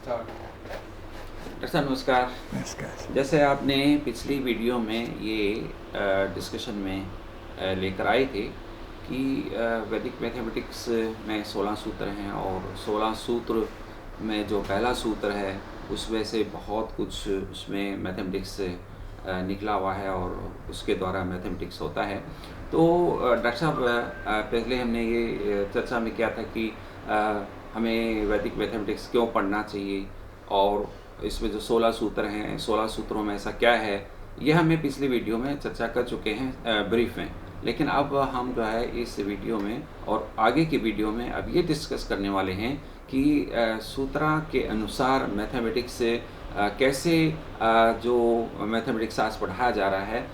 Doctor साहब नमस्कार। नमस्कार। जैसे आपने पिछली वीडियो में ये डिस्कशन में लेकर आए थे कि वैदिक मैथमेटिक्स में 16 सूत्र हैं और 16 सूत्र में जो पहला सूत्र है उसमें से बहुत कुछ उसमें मैथमेटिक्स निकला हुआ है और उसके द्वारा मैथमेटिक्स होता है। तो डॉक्टर साहब पहले हमने ये चर्चा में किया था कि हमें वैदिक मैथमेटिक्स क्यों पढ़ना चाहिए और इसमें जो 16 सूत्र हैं 16 सूत्रों में ऐसा क्या है, ये हमें पिछली वीडियो में चर्चा कर चुके हैं ब्रीफ में। लेकिन अब हम जो है इस वीडियो में और आगे की वीडियो में अब ये डिस्कस करने वाले हैं कि सूत्रा के अनुसार मैथमेटिक्स कैसे जो मैथमेटिक्स आज पढ़ाया जा रहा है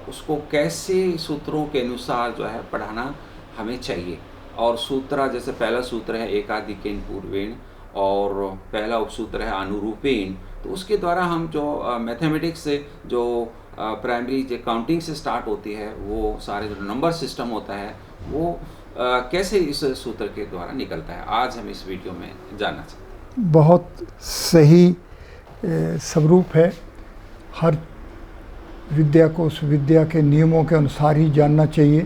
उसको कैसे सूत्रों के अनुसार जो है पढ़ाना हमें चाहिए। और सूत्रा जैसे पहला सूत्र है एकाधिकेन पूर्वेण और पहला उपसूत्र है अनुरूपेण, तो उसके द्वारा हम जो मैथमेटिक्स से जो प्राइमरी जो काउंटिंग से स्टार्ट होती है वो सारे जो नंबर सिस्टम होता है वो कैसे इस सूत्र के द्वारा निकलता है, आज हम इस वीडियो में जानना चाहते हैं। बहुत सही स्वरूप है। हर विद्या को उस विद्या के नियमों के अनुसार ही जानना चाहिए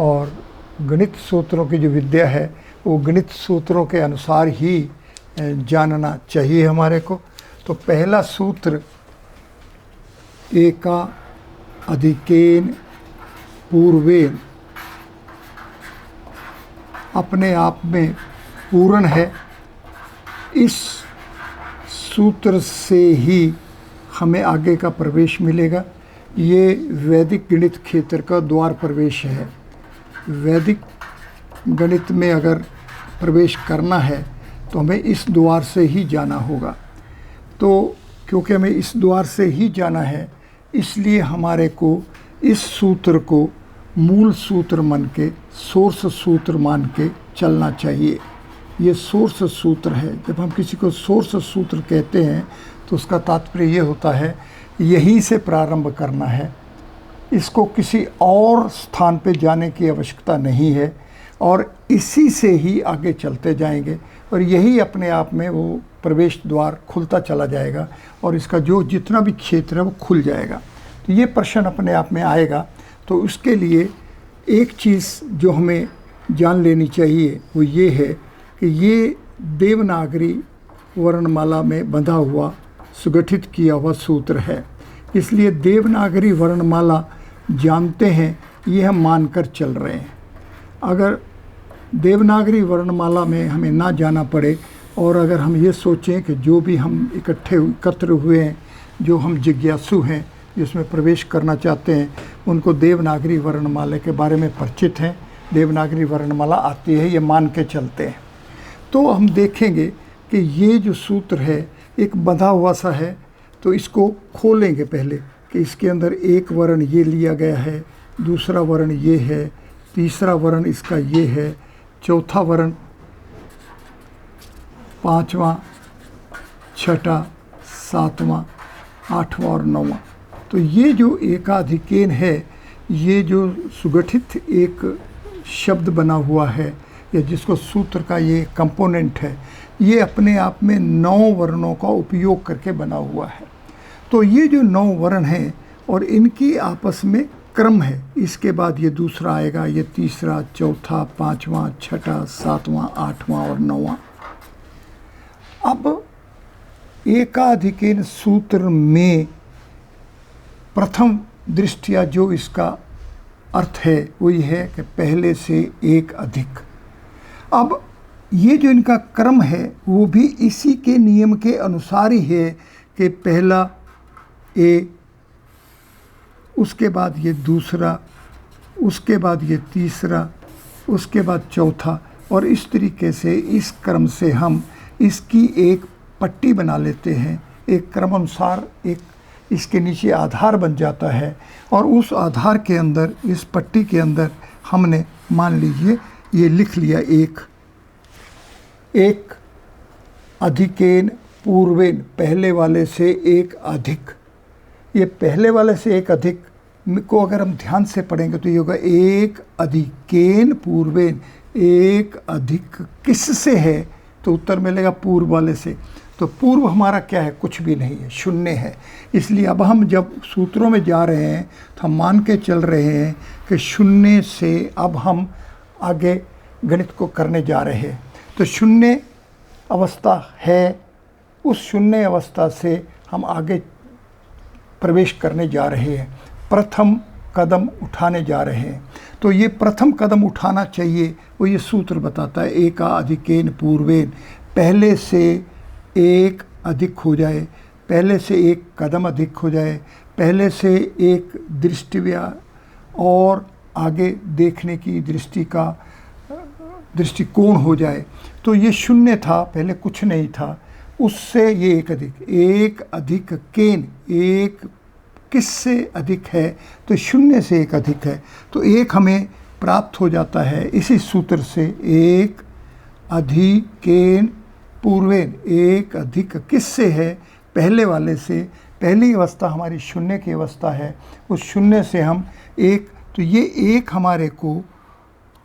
और गणित सूत्रों की जो विद्या है वो गणित सूत्रों के अनुसार ही जानना चाहिए हमारे को। तो पहला सूत्र एका अधिकेन पूर्वेन अपने आप में पूर्ण है। इस सूत्र से ही हमें आगे का प्रवेश मिलेगा। ये वैदिक गणित क्षेत्र का द्वार प्रवेश है। वैदिक गणित में अगर प्रवेश करना है तो हमें इस द्वार से ही जाना होगा। तो क्योंकि हमें इस द्वार से ही जाना है इसलिए हमारे को इस सूत्र को मूल सूत्र मान के, सोर्स सूत्र मान के चलना चाहिए। ये सोर्स सूत्र है। जब हम किसी को सोर्स सूत्र कहते हैं तो उसका तात्पर्य ये होता है यहीं से प्रारंभ करना है, इसको किसी और स्थान पे जाने की आवश्यकता नहीं है और इसी से ही आगे चलते जाएंगे और यही अपने आप में वो प्रवेश द्वार खुलता चला जाएगा और इसका जो जितना भी क्षेत्र है वो खुल जाएगा। तो ये प्रश्न अपने आप में आएगा। तो उसके लिए एक चीज़ जो हमें जान लेनी चाहिए वो ये है कि ये देवनागरी वर्णमाला में बंधा हुआ सुगठित किया हुआ सूत्र है। इसलिए देवनागरी वर्णमाला जानते हैं ये हम मानकर चल रहे हैं। अगर देवनागरी वर्णमाला में हमें ना जाना पड़े और अगर हम ये सोचें कि जो भी हम एकत्र हुए हैं, जो हम जिज्ञासु हैं, जिसमें प्रवेश करना चाहते हैं, उनको देवनागरी वर्णमाला के बारे में परिचित हैं, देवनागरी वर्णमाला आती है, ये मान के चलते हैं, तो हम देखेंगे कि ये जो सूत्र है एक बंधा हुआ सा है। तो इसको खोलेंगे पहले कि इसके अंदर एक वर्ण ये लिया गया है, दूसरा वर्ण ये है, तीसरा वर्ण इसका ये है, चौथा वर्ण, पांचवा, छठा, सातवां, आठवां और नौवां। तो ये जो एकाधिकेन है, ये जो सुगठित एक शब्द बना हुआ है या जिसको सूत्र का ये कंपोनेंट है, ये अपने आप में 9 वर्णों का उपयोग करके बना हुआ है। तो ये जो 9 वर्ण हैं और इनकी आपस में क्रम है, इसके बाद ये दूसरा आएगा, ये तीसरा, चौथा, पांचवा, छठा, सातवां, आठवां और नौवां। अब एकाधिकेन सूत्र में प्रथम दृष्टया जो इसका अर्थ है वो ये है कि पहले से एक अधिक। अब ये जो इनका क्रम है वो भी इसी के नियम के अनुसार ही है कि पहला ए, उसके बाद ये दूसरा, उसके बाद ये तीसरा, उसके बाद चौथा, और इस तरीके से इस क्रम से हम इसकी एक पट्टी बना लेते हैं। एक क्रम अनुसार एक इसके नीचे आधार बन जाता है और उस आधार के अंदर, इस पट्टी के अंदर हमने मान लीजिए ये लिख लिया एक अधिकेन पूर्वेन, पहले वाले से एक अधिक। ये पहले वाले से एक अधिक को अगर हम ध्यान से पढ़ेंगे तो ये होगा एक अधिकेन पूर्वेन, एक अधिक किस से है, तो उत्तर मिलेगा पूर्व वाले से। तो पूर्व हमारा क्या है? कुछ भी नहीं है, शून्य है। इसलिए अब हम जब सूत्रों में जा रहे हैं तो हम मान के चल रहे हैं कि शून्य से अब हम आगे गणित को करने जा रहे हैं। तो शून्य अवस्था है, उस शून्य अवस्था से हम आगे प्रवेश करने जा रहे हैं, प्रथम कदम उठाने जा रहे हैं। तो ये प्रथम कदम उठाना चाहिए, वो ये सूत्र बताता है, एका अधिकेन पूर्वेन, पहले से एक अधिक हो जाए, पहले से एक कदम अधिक हो जाए, पहले से एक दृष्टिव्या और आगे देखने की दृष्टि का दृष्टिकोण हो जाए। तो ये शून्य था, पहले कुछ नहीं था, उससे ये एक अधिक केन, एक किससे अधिक है? तो शून्य से एक अधिक है, तो एक हमें प्राप्त हो जाता है इसी सूत्र से, एक अधिकेन पूर्वेन, एक अधिक किससे है? पहले वाले से। पहली अवस्था हमारी शून्य की अवस्था है, उस शून्य से हम एक, तो ये एक हमारे को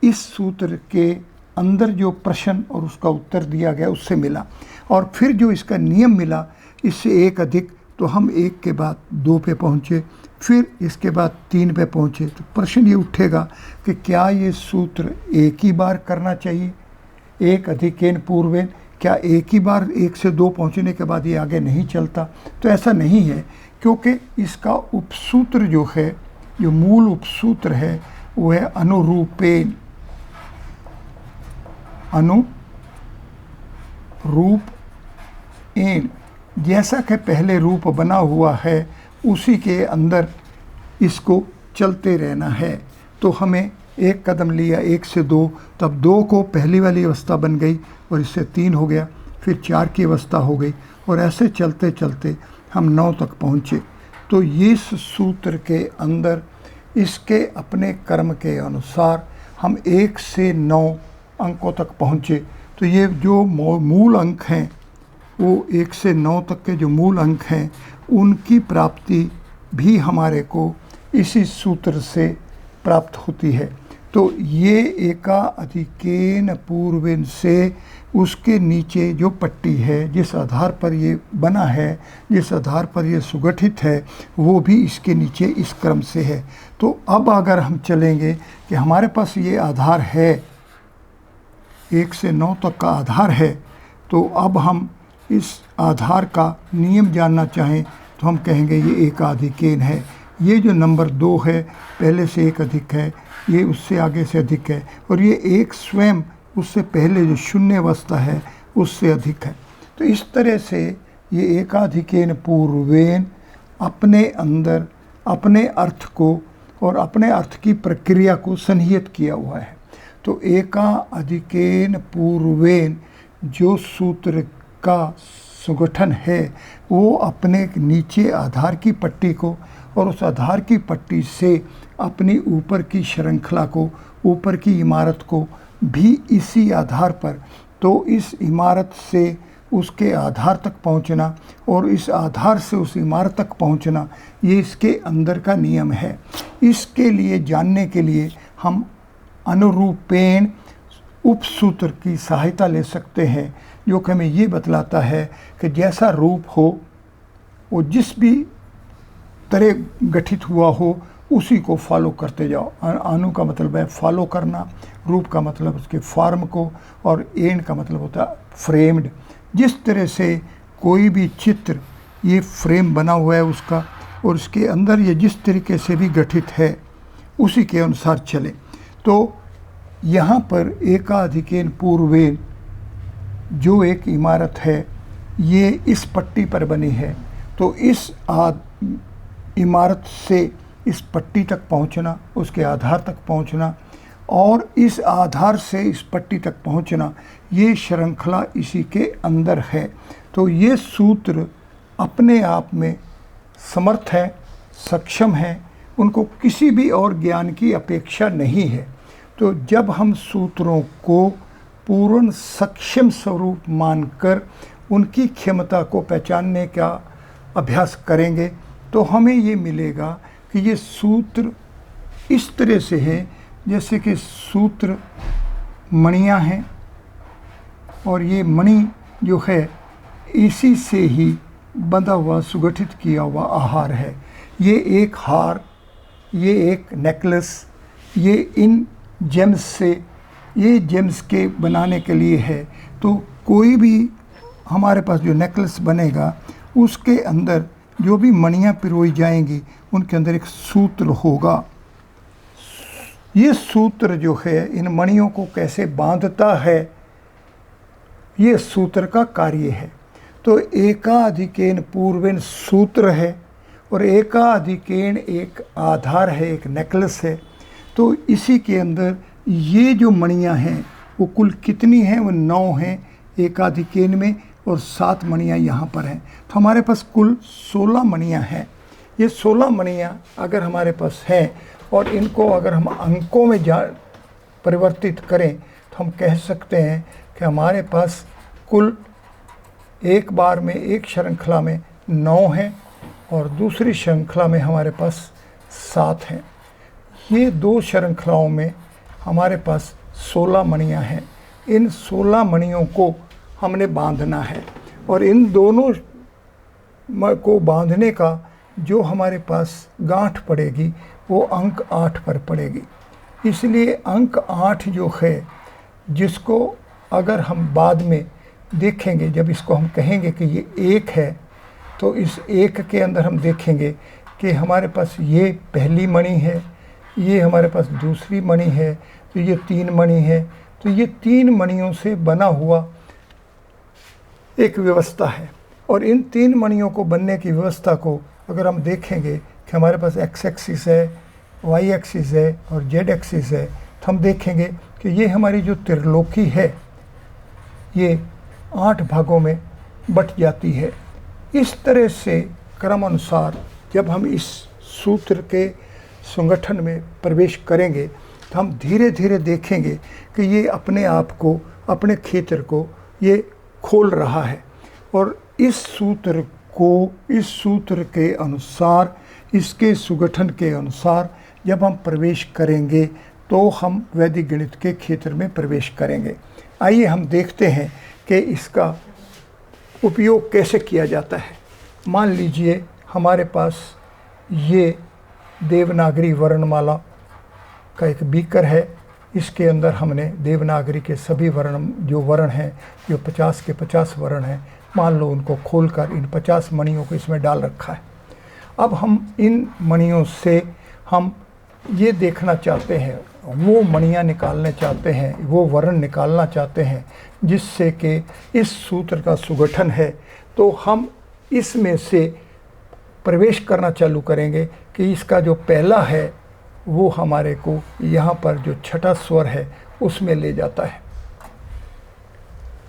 इस सूत्र के अंदर जो प्रश्न और उसका उत्तर दिया गया उससे मिला, और फिर जो इसका नियम मिला, इससे एक अधिक, तो हम एक के बाद दो पे पहुँचे, फिर इसके बाद तीन पे पहुँचे। तो प्रश्न ये उठेगा कि क्या ये सूत्र एक ही बार करना चाहिए? एक अधिकेन पूर्वेन, क्या एक ही बार एक से दो पहुँचने के बाद ये आगे नहीं चलता? तो ऐसा नहीं है, क्योंकि इसका उपसूत्र जो है, जो मूल उपसूत्र है, वो है अनुरूपेन, अनुरूपेन, जैसा कि पहले रूप बना हुआ है उसी के अंदर इसको चलते रहना है। तो हमें एक कदम लिया, एक से दो, तब दो को पहली वाली अवस्था बन गई और इससे तीन हो गया, फिर चार की अवस्था हो गई, और ऐसे चलते चलते हम 9 तक पहुँचे। तो इस सूत्र के अंदर इसके अपने कर्म के अनुसार हम 1 से 9 अंकों तक पहुँचे। तो ये जो मूल अंक हैं, वो 1 से 9 तक के जो मूल अंक हैं, उनकी प्राप्ति भी हमारे को इसी सूत्र से प्राप्त होती है। तो ये एका अधिकेन पूर्वेन से उसके नीचे जो पट्टी है, जिस आधार पर ये बना है, जिस आधार पर ये सुगठित है, वो भी इसके नीचे इस क्रम से है। तो अब अगर हम चलेंगे कि हमारे पास ये आधार है, 1 से 9 तक का आधार है, तो अब हम इस आधार का नियम जानना चाहें तो हम कहेंगे ये एकाधिकेन है। ये जो नंबर 2 है, पहले से एक अधिक है, ये उससे आगे से अधिक है, और ये एक स्वयं उससे पहले जो शून्य अवस्था है उससे अधिक है। तो इस तरह से ये एकाधिकेन पूर्वेन अपने अंदर अपने अर्थ को और अपने अर्थ की प्रक्रिया को सन्निहित किया हुआ है। तो एकाधिकेन पूर्वेन जो सूत्र का सुगठन है, वो अपने नीचे आधार की पट्टी को और उस आधार की पट्टी से अपनी ऊपर की श्रृंखला को, ऊपर की इमारत को भी इसी आधार पर, तो इस इमारत से उसके आधार तक पहुंचना और इस आधार से उस इमारत तक पहुंचना, ये इसके अंदर का नियम है। इसके लिए जानने के लिए हम अनुरूपेण उपसूत्र की सहायता ले सकते हैं, जो कि हमें ये बतलाता है कि जैसा रूप हो, वो जिस भी तरह गठित हुआ हो, उसी को फॉलो करते जाओ। अनु का मतलब है फॉलो करना, रूप का मतलब उसके फॉर्म को, और एंड का मतलब होता है फ्रेम्ड। जिस तरह से कोई भी चित्र, ये फ्रेम बना हुआ है उसका, और उसके अंदर ये जिस तरीके से भी गठित है उसी के अनुसार चले। तो यहाँ पर एकाधिकेन पूर्वेन जो एक इमारत है, ये इस पट्टी पर बनी है। तो इस इमारत से इस पट्टी तक पहुंचना, उसके आधार तक पहुंचना, और इस आधार से इस पट्टी तक पहुंचना, ये श्रृंखला इसी के अंदर है। तो ये सूत्र अपने आप में समर्थ है, सक्षम है, उनको किसी भी और ज्ञान की अपेक्षा नहीं है। तो जब हम सूत्रों को पूर्ण सक्षम स्वरूप मानकर उनकी क्षमता को पहचानने का अभ्यास करेंगे, तो हमें ये मिलेगा कि ये सूत्र इस तरह से हैं जैसे कि सूत्र मणियाँ हैं, और ये मणि जो है इसी से ही बंधा हुआ सुगठित किया हुआ आहार है। ये एक हार, ये एक नेकलेस, ये इन जेम्स से, ये जेम्स के बनाने के लिए है। तो कोई भी हमारे पास जो नेकलेस बनेगा उसके अंदर जो भी मणियाँ पिरोई जाएंगी उनके अंदर एक सूत्र होगा। ये सूत्र जो है इन मणियों को कैसे बांधता है, ये सूत्र का कार्य है। तो एकाधिकेन पूर्वेन सूत्र है और एकाधिकेन एक आधार है, एक नेकलेस है। तो इसी के अंदर ये जो मणियाँ हैं वो कुल कितनी हैं? वो 9 हैं एकाधिकेन में और 7 मणियाँ यहाँ पर हैं। तो हमारे पास कुल 16 मणियाँ हैं। ये 16 मणियाँ अगर हमारे पास हैं और इनको अगर हम अंकों में परिवर्तित करें तो हम कह सकते हैं कि हमारे पास कुल एक बार में, एक श्रृंखला में 9 हैं और दूसरी श्रृंखला में हमारे पास 7 हैं। ये 2 श्रृंखलाओं में हमारे पास 16 मणियाँ हैं। इन 16 मणियों को हमने बांधना है और इन दोनों को बांधने का जो हमारे पास गांठ पड़ेगी वो अंक 8 पर पड़ेगी। इसलिए अंक 8 जो है, जिसको अगर हम बाद में देखेंगे, जब इसको हम कहेंगे कि ये 1 है, तो इस 1 के अंदर हम देखेंगे कि हमारे पास ये पहली मणि है, ये हमारे पास दूसरी मणि है, तो ये 3 मणि है। तो ये 3 मणियों से बना हुआ एक व्यवस्था है और इन 3 मणियों को बनने की व्यवस्था को अगर हम देखेंगे कि हमारे पास एक्स एक्सिस है, वाई एक्सिस है और जेड एक्सिस है, तो हम देखेंगे कि ये हमारी जो त्रिलोकी है ये 8 भागों में बट जाती है। इस तरह से क्रमानुसार जब हम इस सूत्र के संगठन में प्रवेश करेंगे तो हम धीरे धीरे देखेंगे कि ये अपने आप को, अपने क्षेत्र को ये खोल रहा है और इस सूत्र को, इस सूत्र के अनुसार, इसके सुगठन के अनुसार जब हम प्रवेश करेंगे तो हम वैदिक गणित के क्षेत्र में प्रवेश करेंगे। आइए हम देखते हैं कि इसका उपयोग कैसे किया जाता है। मान लीजिए हमारे पास ये देवनागरी वर्णमाला का एक बीकर है। इसके अंदर हमने देवनागरी के सभी वर्ण हैं, जो 50 के 50 वर्ण हैं, मान लो उनको खोलकर इन 50 मणियों को इसमें डाल रखा है। अब हम इन मणियों से हम ये देखना चाहते हैं, वो मणियाँ निकालने चाहते हैं, वो वर्ण निकालना चाहते हैं जिससे कि इस सूत्र का सुगठन है। तो हम इसमें से प्रवेश करना चालू करेंगे कि इसका जो पहला है वो हमारे को यहाँ पर जो छठा स्वर है उसमें ले जाता है।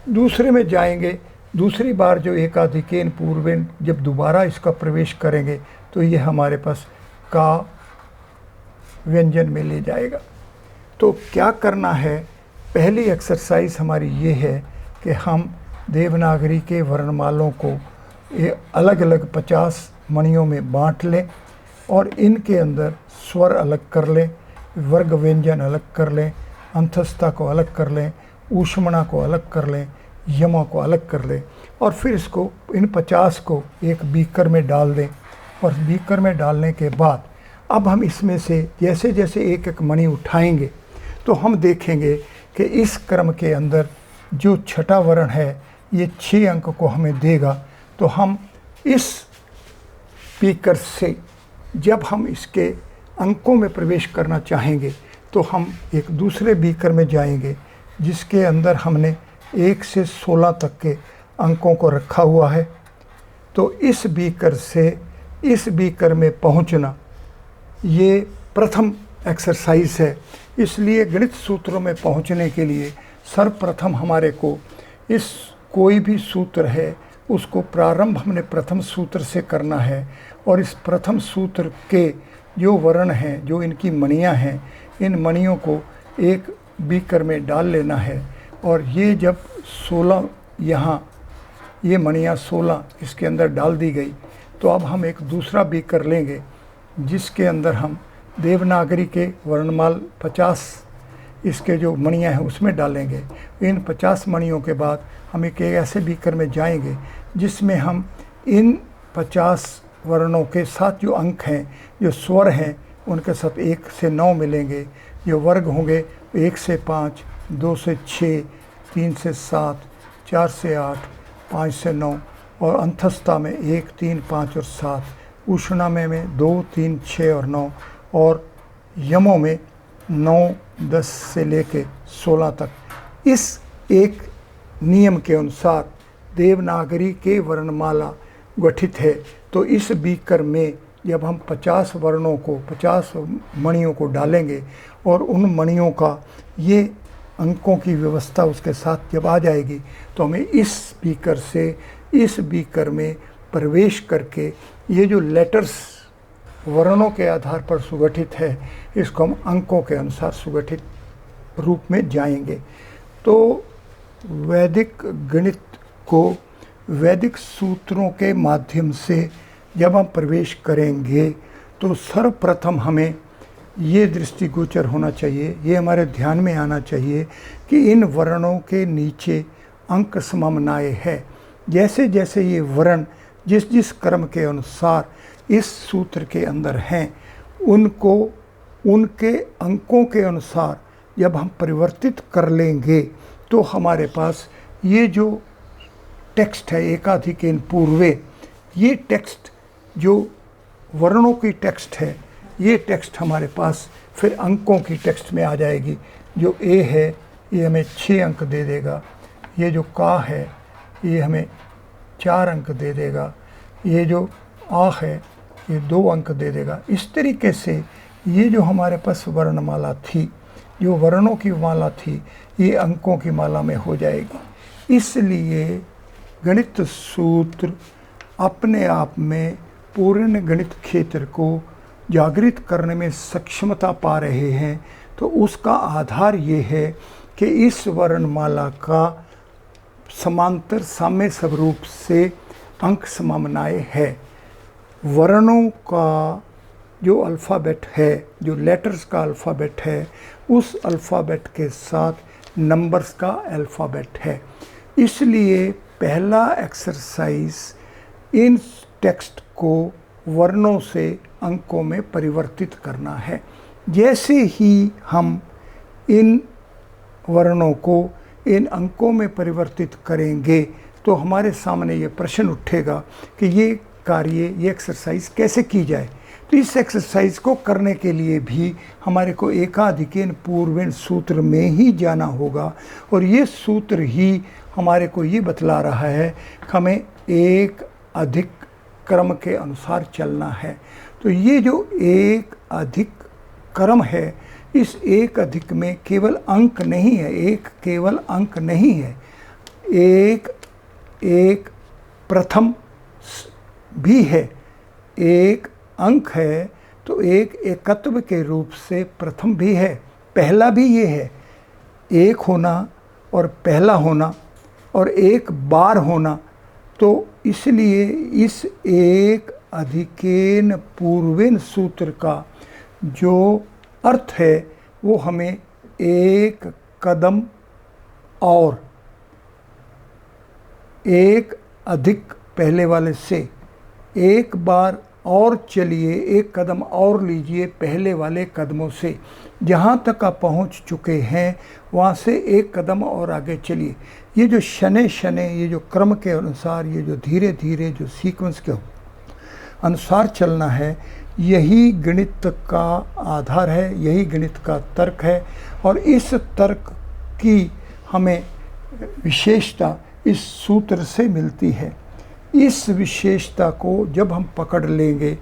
दूसरे में जाएंगे, दूसरी बार जो एकाधिकेन पूर्वेन जब दोबारा इसका प्रवेश करेंगे तो ये हमारे पास का व्यंजन में ले जाएगा। तो क्या करना है, पहली एक्सरसाइज हमारी ये है कि हम देवनागरी के वर्णमालों को ये अलग अलग 50 मणियों में बांट लें और इनके अंदर स्वर अलग कर लें, वर्ग व्यंजन अलग कर लें, अंतस्था को अलग कर लें, ऊष्मणा को अलग कर लें, यमा को अलग कर लें और फिर इसको इन 50 को एक बीकर में डाल दें। और बीकर में डालने के बाद अब हम इसमें से जैसे जैसे एक एक मणि उठाएंगे तो हम देखेंगे कि इस क्रम के अंदर जो छठा वर्ण है ये 6 अंक को हमें देगा। तो हम इस बीकर से जब हम इसके अंकों में प्रवेश करना चाहेंगे तो हम एक दूसरे बीकर में जाएंगे जिसके अंदर हमने 1 से 16 तक के अंकों को रखा हुआ है। तो इस बीकर से इस बीकर में पहुंचना ये प्रथम एक्सरसाइज है। इसलिए गणित सूत्रों में पहुंचने के लिए सर्वप्रथम हमारे को इस कोई भी सूत्र है उसको प्रारंभ हमने प्रथम सूत्र से करना है और इस प्रथम सूत्र के जो वर्ण हैं, जो इनकी मणियाँ हैं, इन मणियों को एक बीकर में डाल लेना है। और ये जब 16 यहाँ ये मणियाँ 16 इसके अंदर डाल दी गई तो अब हम एक दूसरा बीकर लेंगे जिसके अंदर हम देवनागरी के वर्णमाल 50 इसके जो मणियाँ हैं उसमें डालेंगे। इन 50 मणियों के बाद हम एक ऐसे बीकर में जाएंगे जिसमें हम इन 50 वर्णों के साथ जो अंक हैं, जो स्वर हैं, उनके साथ 1 से 9 मिलेंगे। जो वर्ग होंगे 1 से 5, 2 से 6, 3 से 7, 4 से 8, 5 से 9 और अंतस्था में 1, 3, 5 और 7। उष्णा में 2, 3, 6 और 9 और यमों में 9, 10 से लेके 16 तक। इस एक नियम के अनुसार देवनागरी के वर्णमाला गठित है। तो इस बीकर में जब हम 50 वर्णों को, 50 मणियों को डालेंगे और उन मणियों का ये अंकों की व्यवस्था उसके साथ जब आ जाएगी, तो हमें इस बीकर से इस बीकर में प्रवेश करके ये जो लेटर्स वर्णों के आधार पर सुगठित है, इसको हम अंकों के अनुसार सुगठित रूप में जाएंगे। तो वैदिक गणित को वैदिक सूत्रों के माध्यम से जब हम प्रवेश करेंगे तो सर्वप्रथम हमें ये दृष्टिगोचर होना चाहिए, ये हमारे ध्यान में आना चाहिए कि इन वर्णों के नीचे अंक सममनाय है। जैसे जैसे ये वर्ण जिस जिस क्रम के अनुसार इस सूत्र के अंदर हैं, उनको उनके अंकों के अनुसार जब हम परिवर्तित कर लेंगे तो हमारे पास ये जो टेक्स्ट है एकाधिकेन पूर्वे, ये टेक्स्ट जो वर्णों की टेक्स्ट है, ये टेक्स्ट हमारे पास फिर अंकों की टेक्स्ट में आ जाएगी। जो ए है ये हमें 6 अंक दे देगा, ये जो का है ये हमें 4 अंक दे देगा, ये जो आ है ये 2 अंक दे देगा। इस तरीके से ये जो हमारे पास वर्णमाला थी, जो वर्णों की माला थी, ये अंकों की माला में हो जाएगी। इसलिए गणित सूत्र अपने आप में पूर्ण गणित क्षेत्र को जागृत करने में सक्षमता पा रहे हैं। तो उसका आधार ये है कि इस वर्णमाला का समांतर साम्य स्वरूप से अंक सममनाय है। वर्णों का जो अल्फ़ाबेट है, जो लेटर्स का अल्फ़ाबेट है, उस अल्फ़ाबेट के साथ नंबर्स का अल्फ़ाबेट है। इसलिए पहला एक्सरसाइज इन टेक्स्ट को वर्णों से अंकों में परिवर्तित करना है। जैसे ही हम इन वर्णों को इन अंकों में परिवर्तित करेंगे तो हमारे सामने ये प्रश्न उठेगा कि ये कार्य, ये एक्सरसाइज कैसे की जाए। तो इस एक्सरसाइज को करने के लिए भी हमारे को एकाधिकेन पूर्वेन सूत्र में ही जाना होगा और ये सूत्र ही हमारे को ये बतला रहा है कि हमें एक अधिक क्रम के अनुसार चलना है। तो ये जो एक अधिक क्रम है, इस एक अधिक में केवल अंक नहीं है, एक केवल अंक नहीं है, एक प्रथम भी है, एक अंक है, तो एक एकत्व के रूप से प्रथम भी है, पहला भी ये है। एक होना और पहला होना और एक बार होना। तो इसलिए इस एक अधिकेन पूर्वेन सूत्र का जो अर्थ है वो हमें एक कदम और, एक अधिक पहले वाले से, एक बार और चलिए, एक कदम और लीजिए पहले वाले कदमों से, जहाँ तक आप पहुँच चुके हैं वहाँ से एक कदम और आगे चलिए। ये जो शनै शनै, ये जो क्रम के अनुसार, ये जो धीरे धीरे जो सीक्वेंस के अनुसार चलना है, यही गणित का आधार है, यही गणित का तर्क है। और इस तर्क की हमें विशेषता इस सूत्र से मिलती है। इस विशेषता को जब हम पकड़ लेंगे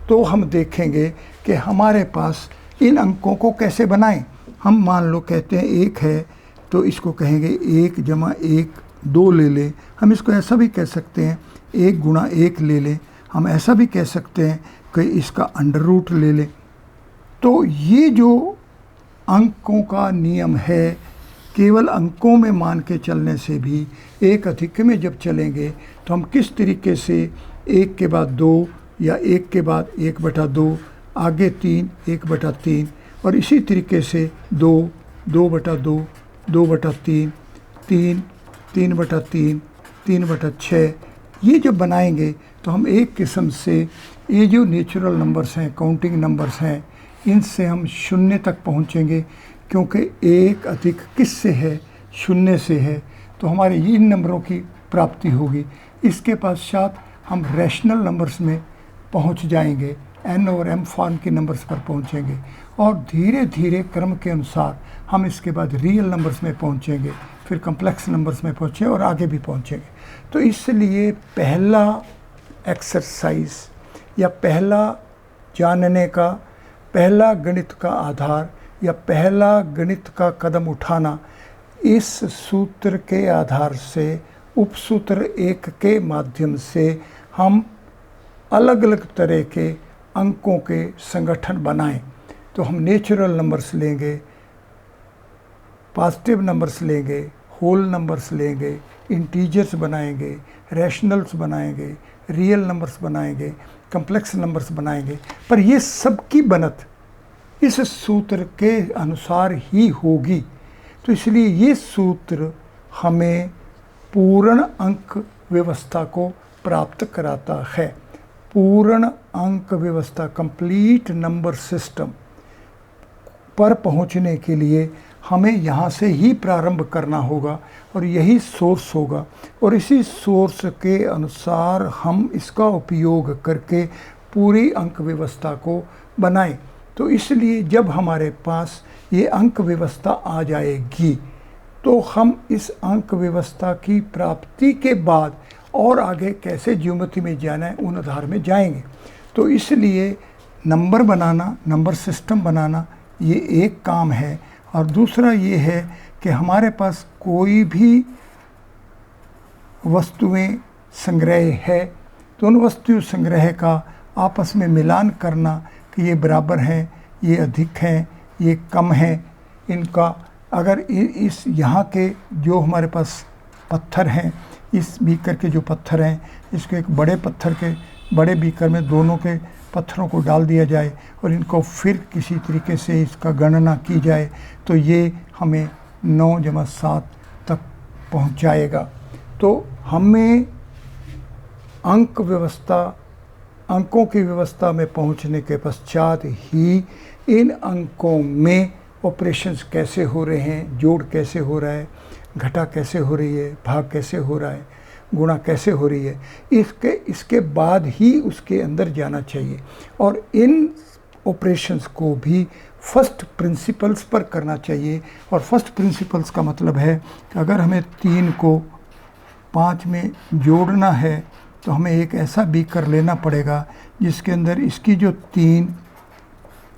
तो हम देखेंगे कि हमारे पास इन अंकों को कैसे बनाएं। हम मान लो कहते हैं 1 है तो इसको कहेंगे 1 जमा 1 2 ले लें। हम इसको ऐसा भी कह सकते हैं 1 गुणा 1 ले लें। हम ऐसा भी कह सकते हैं कि इसका अंडर रूट ले लें। तो ये जो अंकों का नियम है, केवल अंकों में मान के चलने से भी एक अधिक में जब चलेंगे तो हम किस तरीके से 1 के बाद 2 या 1 के बाद 1/2 आगे 3 1/3 और इसी तरीके से 2 2/2, 2/3, 3, 3/3, 3/6, ये जब बनाएंगे तो हम एक किस्म से ये जो नेचुरल नंबर्स हैं, काउंटिंग नंबर्स हैं, इनसे हम शून्य तक पहुंचेंगे, क्योंकि 1 अधिक किससे है? शून्य से है। तो हमारे इन नंबरों की प्राप्ति होगी। इसके पश्चात हम रैशनल नंबर्स में पहुंच जाएंगे, n और m फॉर्म के नंबर्स पर पहुंचेंगे, और धीरे धीरे क्रम के अनुसार हम इसके बाद रियल नंबर्स में पहुंचेंगे, फिर कम्प्लेक्स नंबर्स में पहुंचे और आगे भी पहुंचेंगे। तो इसलिए पहला एक्सरसाइज या पहला जानने का, पहला गणित का आधार या पहला गणित का कदम उठाना इस सूत्र के आधार से, उपसूत्र 1 के माध्यम से हम अलग अलग तरह के अंकों के संगठन बनाएं। तो हम नेचुरल नंबर्स लेंगे, पॉजिटिव नंबर्स लेंगे, होल नंबर्स लेंगे, इंटीजर्स बनाएंगे, रैशनल्स बनाएंगे, रियल नंबर्स बनाएंगे, कम्प्लेक्स नंबर्स बनाएंगे। पर ये सबकी बनत इस सूत्र के अनुसार ही होगी। तो इसलिए ये सूत्र हमें पूर्ण अंक व्यवस्था को प्राप्त कराता है। पूर्ण अंक व्यवस्था, कंप्लीट नंबर सिस्टम पर पहुंचने के लिए हमें यहाँ से ही प्रारंभ करना होगा और यही सोर्स होगा, और इसी सोर्स के अनुसार हम इसका उपयोग करके पूरी अंक व्यवस्था को बनाएं। तो इसलिए जब हमारे पास ये अंक व्यवस्था आ जाएगी तो हम इस अंक व्यवस्था की प्राप्ति के बाद और आगे कैसे ज्योमेट्री में जाना है उन आधार में जाएंगे। तो इसलिए नंबर बनाना, नंबर सिस्टम बनाना ये एक काम है, और दूसरा ये है कि हमारे पास कोई भी वस्तुएं संग्रह है तो उन वस्तु संग्रह का आपस में मिलान करना कि ये बराबर हैं, ये अधिक हैं, ये कम हैं। इनका अगर इस यहाँ के जो हमारे पास पत्थर हैं, इस बीकर के जो पत्थर हैं, इसको एक बड़े पत्थर के बड़े बीकर में दोनों के पत्थरों को डाल दिया जाए और इनको फिर किसी तरीके से इसका गणना की जाए तो ये हमें 9+7 तक पहुंचाएगा। तो हमें अंक व्यवस्था, अंकों की व्यवस्था में पहुंचने के पश्चात ही इन अंकों में ऑपरेशंस कैसे हो रहे हैं, जोड़ कैसे हो रहा है, घटा कैसे हो रही है, भाग कैसे हो रहा है, गुणा कैसे हो रही है, इसके बाद ही उसके अंदर जाना चाहिए। और इन ऑपरेशंस को भी फर्स्ट प्रिंसिपल्स पर करना चाहिए। और फर्स्ट प्रिंसिपल्स का मतलब है कि अगर हमें 3 को 5 में जोड़ना है तो हमें एक ऐसा बीकर लेना पड़ेगा जिसके अंदर इसकी जो 3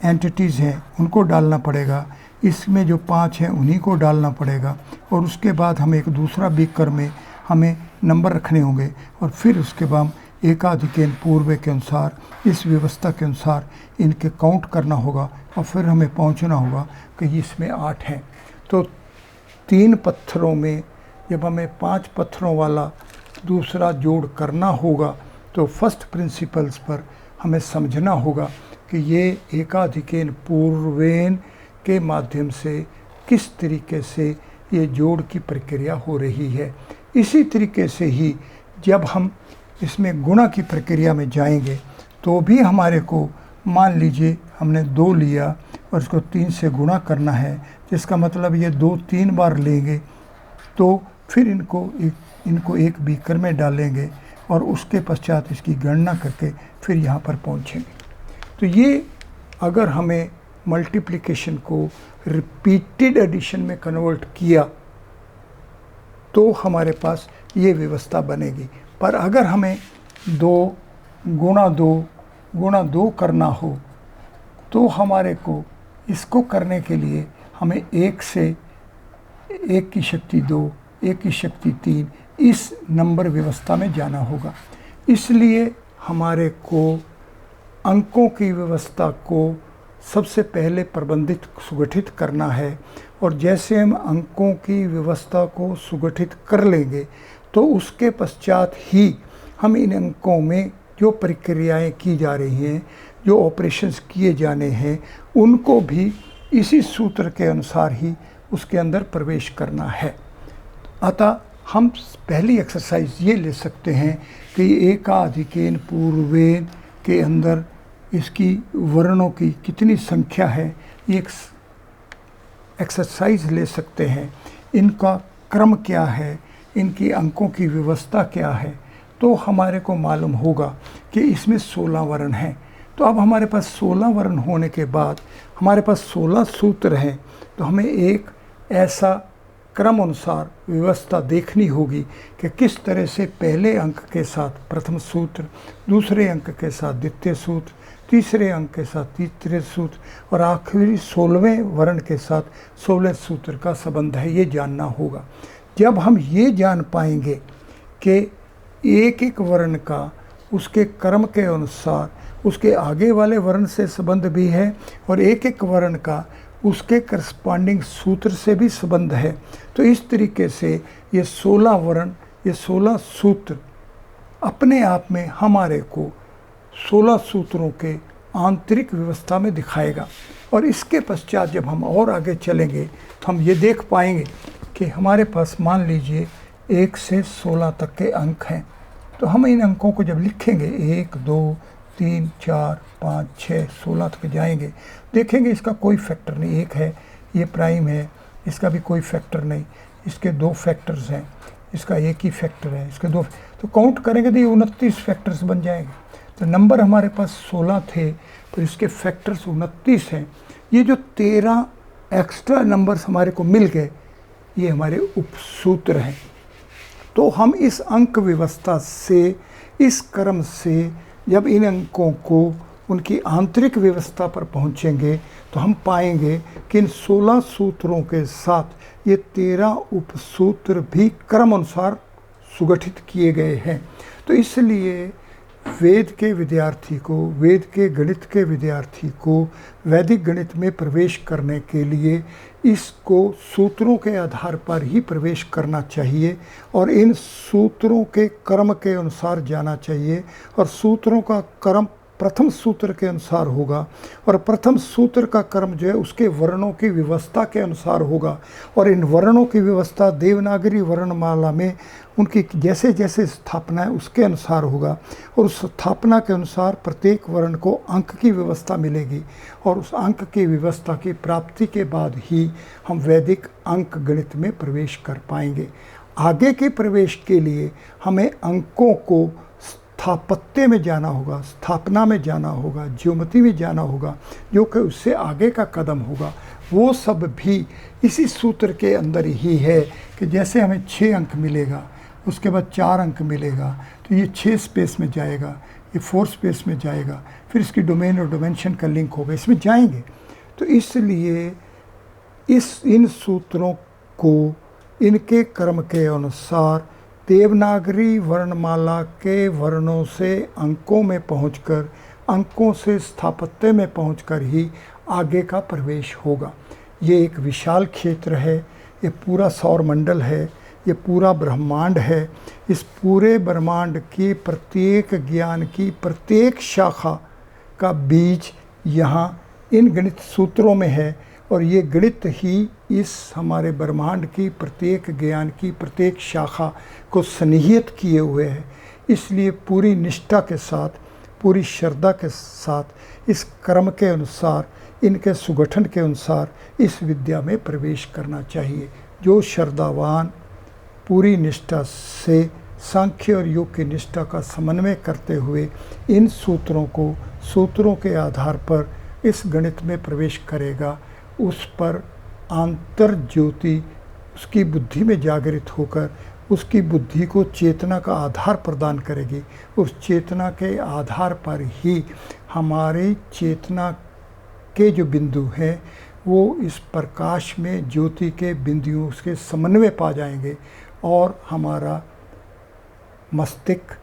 एंटिटीज़ हैं उनको डालना पड़ेगा, इसमें जो 5 हैं उन्हीं को डालना पड़ेगा, और उसके बाद हमें एक दूसरा बीकर में हमें नंबर रखने होंगे, और फिर उसके बाद एकाधिकेन पूर्व के अनुसार, इस व्यवस्था के अनुसार इनके काउंट करना होगा, और फिर हमें पहुंचना होगा कि इसमें 8 हैं। तो 3 पत्थरों में जब हमें 5 पत्थरों वाला दूसरा जोड़ करना होगा तो फर्स्ट प्रिंसिपल्स पर हमें समझना होगा कि ये एकाधिकेन पूर्वेन के माध्यम से किस तरीके से ये जोड़ की प्रक्रिया हो रही है। इसी तरीके से ही जब हम इसमें गुणा की प्रक्रिया में जाएंगे तो भी हमारे को, मान लीजिए हमने 2 लिया और इसको 3 से गुणा करना है, जिसका मतलब ये 2-3 बार लेंगे, तो फिर इनको एक बीकर में डालेंगे और उसके पश्चात इसकी गणना करके फिर यहाँ पर पहुँचेंगे। तो ये अगर हमें मल्टीप्लिकेशन को रिपीटेड एडिशन में कन्वर्ट किया तो हमारे पास ये व्यवस्था बनेगी। पर अगर हमें 2 गुणा 2 करना हो तो हमारे को इसको करने के लिए हमें 1 से 1 की शक्ति 2, 1 की शक्ति 3 इस नंबर व्यवस्था में जाना होगा। इसलिए हमारे को अंकों की व्यवस्था को सबसे पहले प्रबंधित, सुगठित करना है, और जैसे हम अंकों की व्यवस्था को सुगठित कर लेंगे तो उसके पश्चात ही हम इन अंकों में जो प्रक्रियाएं की जा रही हैं, जो ऑपरेशंस किए जाने हैं, उनको भी इसी सूत्र के अनुसार ही उसके अंदर प्रवेश करना है। अतः हम पहली एक्सरसाइज ये ले सकते हैं कि एकाधिकेन पूर्वेन के अंदर इसकी वर्णों की कितनी संख्या है, ये एक एक्सरसाइज ले सकते हैं। इनका क्रम क्या है, इनकी अंकों की व्यवस्था क्या है, तो हमारे को मालूम होगा कि इसमें 16 वर्ण हैं। तो अब हमारे पास 16 वर्ण होने के बाद हमारे पास 16 सूत्र हैं, तो हमें एक ऐसा क्रम अनुसार व्यवस्था देखनी होगी कि किस तरह से पहले अंक के साथ प्रथम सूत्र, दूसरे अंक के साथ द्वितीय सूत्र, तीसरे अंक के साथ तीसरे सूत्र और आखिरी 16वें वर्ण के साथ 16वें सूत्र का संबंध है, ये जानना होगा। जब हम ये जान पाएंगे कि एक एक वर्ण का उसके क्रम के अनुसार उसके आगे वाले वर्ण से संबंध भी है और एक एक वर्ण का उसके करस्पॉन्डिंग सूत्र से भी संबंध है, तो इस तरीके से ये 16 वर्ण, ये 16 सूत्र अपने आप में हमारे को 16 सूत्रों के आंतरिक व्यवस्था में दिखाएगा। और इसके पश्चात जब हम और आगे चलेंगे तो हम ये देख पाएंगे कि हमारे पास मान लीजिए 1 से 16 तक के अंक हैं, तो हम इन अंकों को जब लिखेंगे 1 2 3 4 5 6 16 तक जाएंगे, देखेंगे इसका कोई फैक्टर नहीं, एक है ये प्राइम है, इसका भी कोई फैक्टर नहीं, इसके 2 फैक्टर्स हैं, इसका एक ही फैक्टर है, इसके 2, तो काउंट करेंगे तो ये 29 फैक्टर्स बन जाएंगे। तो नंबर हमारे पास 16 थे, तो इसके फैक्टर्स 29 हैं। ये जो 13 एक्स्ट्रा नंबर्स हमारे को मिल गए, ये हमारे उपसूत्र हैं। तो हम इस अंक व्यवस्था से, इस क्रम से जब इन अंकों को उनकी आंतरिक व्यवस्था पर पहुंचेंगे तो हम पाएंगे कि इन 16 सूत्रों के साथ ये 13 उपसूत्र भी क्रम अनुसार सुगठित किए गए हैं। तो इसलिए वेद के विद्यार्थी को, वेद के गणित के विद्यार्थी को वैदिक गणित में प्रवेश करने के लिए इसको सूत्रों के आधार पर ही प्रवेश करना चाहिए और इन सूत्रों के क्रम के अनुसार जाना चाहिए। और सूत्रों का क्रम प्रथम सूत्र के अनुसार होगा और प्रथम सूत्र का क्रम जो है उसके वर्णों की व्यवस्था के अनुसार होगा। और इन वर्णों की व्यवस्था देवनागरी वर्णमाला में उनकी जैसे जैसे स्थापना है उसके अनुसार होगा और उस स्थापना के अनुसार प्रत्येक वर्ण को अंक की व्यवस्था मिलेगी और उस अंक की व्यवस्था की प्राप्ति के बाद ही हम वैदिक अंक गणित में प्रवेश कर पाएंगे। आगे के प्रवेश के लिए हमें अंकों को स्थापत्य में जाना होगा, स्थापना में जाना होगा, ज्योमेट्री में जाना होगा, जो कि उससे आगे का कदम होगा। वो सब भी इसी सूत्र के अंदर ही है कि जैसे हमें 6 अंक मिलेगा, उसके बाद 4 अंक मिलेगा, तो ये 6 स्पेस में जाएगा, ये 4 स्पेस में जाएगा, फिर इसकी डोमेन और डिमेंशन का लिंक होगा, इसमें जाएंगे। तो इसलिए इन सूत्रों को इनके क्रम के अनुसार देवनागरी वर्णमाला के वर्णों से अंकों में पहुंचकर, अंकों से स्थापत्य में पहुंचकर ही आगे का प्रवेश होगा। ये एक विशाल क्षेत्र है, ये पूरा सौरमंडल है, ये पूरा ब्रह्मांड है। इस पूरे ब्रह्मांड की प्रत्येक ज्ञान की प्रत्येक शाखा का बीज यहाँ इन गणित सूत्रों में है और ये गणित ही इस हमारे ब्रह्मांड की प्रत्येक ज्ञान की प्रत्येक शाखा को सन्निहित किए हुए है। इसलिए पूरी निष्ठा के साथ, पूरी श्रद्धा के साथ, इस क्रम के अनुसार, इनके सुगठन के अनुसार इस विद्या में प्रवेश करना चाहिए। जो श्रद्धावान पूरी निष्ठा से सांख्य और योग की निष्ठा का समन्वय करते हुए इन सूत्रों को, सूत्रों के आधार पर इस गणित में प्रवेश करेगा, उस पर आंतर ज्योति उसकी बुद्धि में जागृत होकर उसकी बुद्धि को चेतना का आधार प्रदान करेगी। उस चेतना के आधार पर ही हमारी चेतना के जो बिंदु हैं वो इस प्रकाश में ज्योति के बिंदुओं उसके समन्वय पा जाएंगे और हमारा मस्तिष्क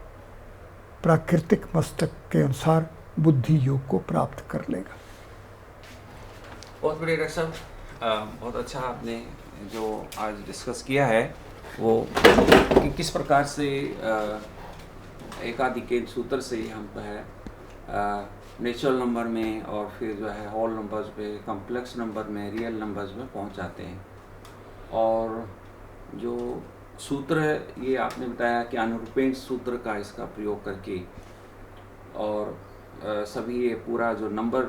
प्राकृतिक मस्तिष्क के अनुसार बुद्धि योग को प्राप्त कर लेगा। बहुत बढ़िया डॉक्टर साहब, बहुत अच्छा आपने जो आज डिस्कस किया है वो कि किस प्रकार से एकाधिकेन सूत्र से हम जो है नेचुरल नंबर में और फिर जो है होल नंबर्स पे, कॉम्प्लेक्स नंबर में, रियल नंबर्स में पहुंच जाते हैं। और जो सूत्र ये आपने बताया कि अनुरूपेण सूत्र का इसका प्रयोग करके और सभी ये पूरा जो नंबर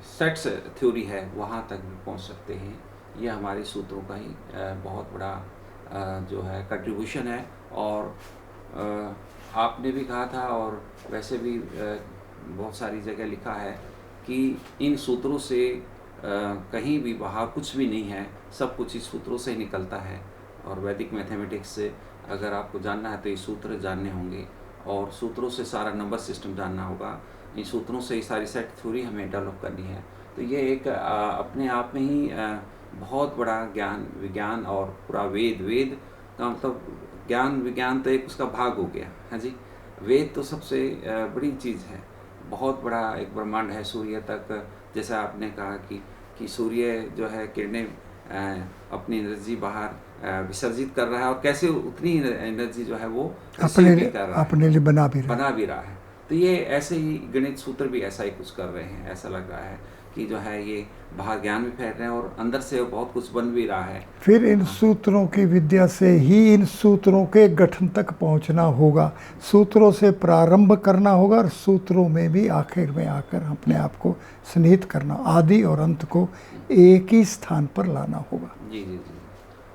सेट्स थ्योरी है वहाँ तक भी पहुँच सकते हैं। ये हमारे सूत्रों का ही बहुत बड़ा जो है कंट्रीब्यूशन है। और आपने भी कहा था और वैसे भी बहुत सारी जगह लिखा है कि इन सूत्रों से कहीं भी बाहर कुछ भी नहीं है, सब कुछ इस सूत्रों से ही निकलता है। और वैदिक मैथमेटिक्स से अगर आपको जानना है तो ये सूत्र जानने होंगे और सूत्रों से सारा नंबर सिस्टम जानना होगा। इन सूत्रों से ही सारी सेट थ्योरी हमें डेवलप करनी है। तो ये एक अपने आप में ही बहुत बड़ा ज्ञान विज्ञान और पूरा वेद का मतलब ज्ञान विज्ञान तो एक उसका भाग हो गया। हाँ जी, वेद तो सबसे बड़ी चीज़ है, बहुत बड़ा एक ब्रह्मांड है सूर्य तक। जैसा आपने कहा कि सूर्य जो है किरणें अपनी एनर्जी बाहर विसर्जित कर रहा है और कैसे उतनी एनर्जी जो है वो अपने लिए बना भी रहा है। तो ये ऐसे ही गणित सूत्र भी ऐसा ही कुछ कर रहे हैं। ऐसा लग रहा है कि जो है ये बाहर ज्ञान भी फैल रहे हैं और अंदर से बहुत कुछ बन भी रहा है। फिर इन सूत्रों की विद्या से ही इन सूत्रों के गठन तक पहुंचना होगा, सूत्रों से प्रारंभ करना होगा और सूत्रों में भी आखिर में आकर अपने आप को स्निहित करना, आदि और अंत को एक ही स्थान पर लाना होगा। जी जी जी।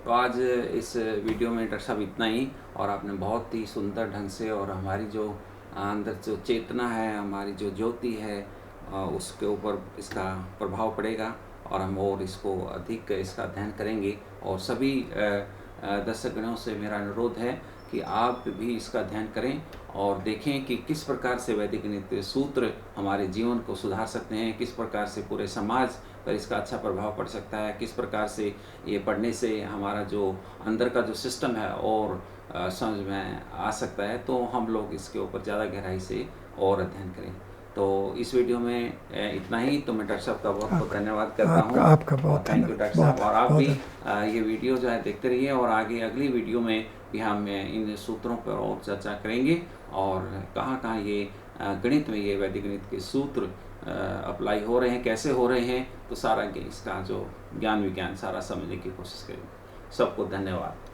तो आज इस वीडियो में डॉक्टर साहब इतना ही, और आपने बहुत ही सुंदर ढंग से और हमारी जो अंदर जो चेतना है, हमारी जो ज्योति है, उसके ऊपर इसका प्रभाव पड़ेगा और हम और इसको अधिक इसका अध्ययन करेंगे। और सभी दर्शकगणों से मेरा अनुरोध है कि आप भी इसका अध्ययन करें और देखें कि किस प्रकार से वैदिक गणित सूत्र हमारे जीवन को सुधार सकते हैं, किस प्रकार से पूरे समाज पर इसका अच्छा प्रभाव पड़ सकता है, किस प्रकार से ये पढ़ने से हमारा जो अंदर का जो सिस्टम है और समझ में आ सकता है। तो हम लोग इसके ऊपर ज़्यादा गहराई से और अध्ययन करें। तो इस वीडियो में इतना ही। तो मैं डॉक्टर साहब का बहुत बहुत धन्यवाद करता हूँ। आपका बहुत थैंक यू डॉक्टर साहब। और आप भी ये वीडियो जो है देखते रहिए और आगे अगली वीडियो में भी हम इन सूत्रों पर और चर्चा करेंगे और कहाँ कहाँ ये गणित में ये वैदिक गणित के सूत्र अप्लाई हो रहे हैं, कैसे हो रहे हैं, तो सारा इसका जो ज्ञान विज्ञान सारा समझने की कोशिश करेंगे। सबको धन्यवाद।